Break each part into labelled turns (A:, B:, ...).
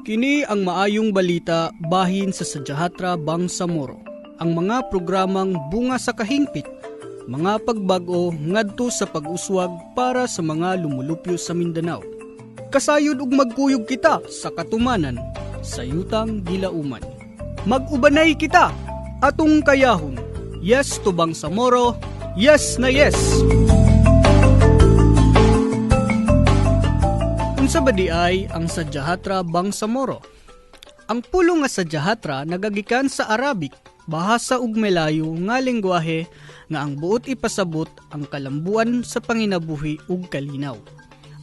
A: Kini ang maayong balita bahin sa Sadyahatra Bangsamoro. Ang mga programang bunga sa kahingpit, mga pagbago ngadto sa pag-uswag para sa mga lumulupyo sa Mindanao. Kasayod ug magkuyog kita sa katumanan sa yutang gilauman. Mag-ubanay kita atong kayahon. Yes to Bangsamoro, yes na yes. Unsa ba di ay ang Sadyahatra Bangsamoro? Ang pulong nga Sadyahatra nagagikan sa Arabic, bahasa ug Melayo nga lengguwahe nga ang buot ipasabot ang kalambuan sa panginabuhi ug kalinaw.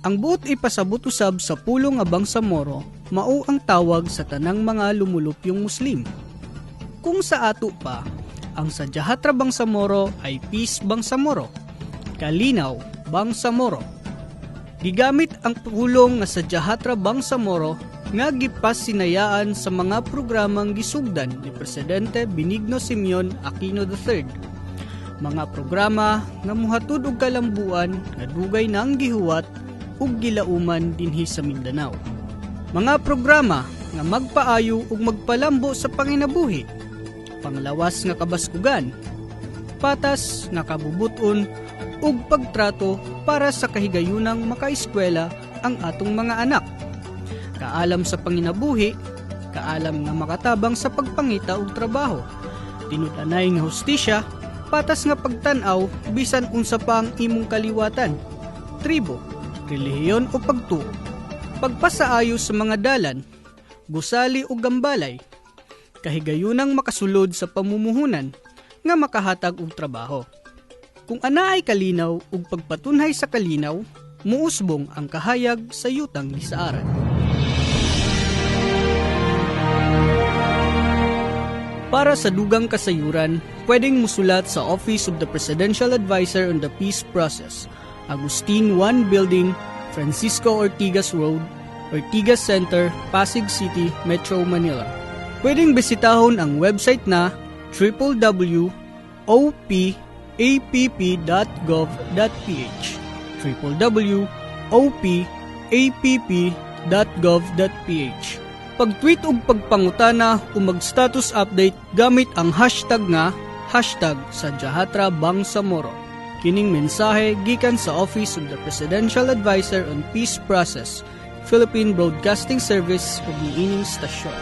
A: Ang buot ipasabot usab sa pulong nga Bangsamoro mao ang tawag sa tanang mga lumulupyong Muslim. Kung sa ato pa, ang Sadyahatra Bangsamoro ay Peace Bangsamoro, Kalinaw Bangsamoro. Gigamit ang pulong nga Sadyahatra Bangsamoro nga gipasinayaan sa mga programang gisugdan ni Presidente Benigno Simeon Aquino III. Mga programa nga muhatod og kalambuan nga dugay nang gihuwat ug gilauman dinhi sa Mindanao. Mga programa nga magpaayo ug magpalambo sa panginabuhi, panglawas nga kabaskugan, patas nga kabubuton ug pagtrato para sa kahigayunang makaeskwela ang atong mga anak. Kaalam sa panginabuhi, kaalam nga makatabang sa pagpangita og trabaho, tinud-anay nga hustisya, patas nga pagtan-aw bisan unsa pa ang imong kaliwatan, tribo, relihiyon o pagtuo, pagpasaayo sa mga dalan, gusali o gambalay, kahigayunang makasulod sa pamumuhunan nga makahatag og trabaho. Kung ana ay kalinaw ug pagpatunhay sa kalinaw, muusbong ang kahayag sa yutang gisaaran. Para sa dugang kasayuran, pwedeng musulat sa Office of the Presidential Advisor on the Peace Process, Agustin 1 Building, Francisco Ortigas Road, Ortigas Center, Pasig City, Metro Manila. Pwedeng bisitahon ang website na www.opapp.gov.ph www.opapp.gov.ph. Pag-tweet o pagpangutana o mag-status update gamit ang hashtag nga #Sadyahatra Bangsamoro. Kining mensahe gikan sa Office of the Presidential Advisor on Peace Process, Philippine Broadcasting Service ug niining stasyon.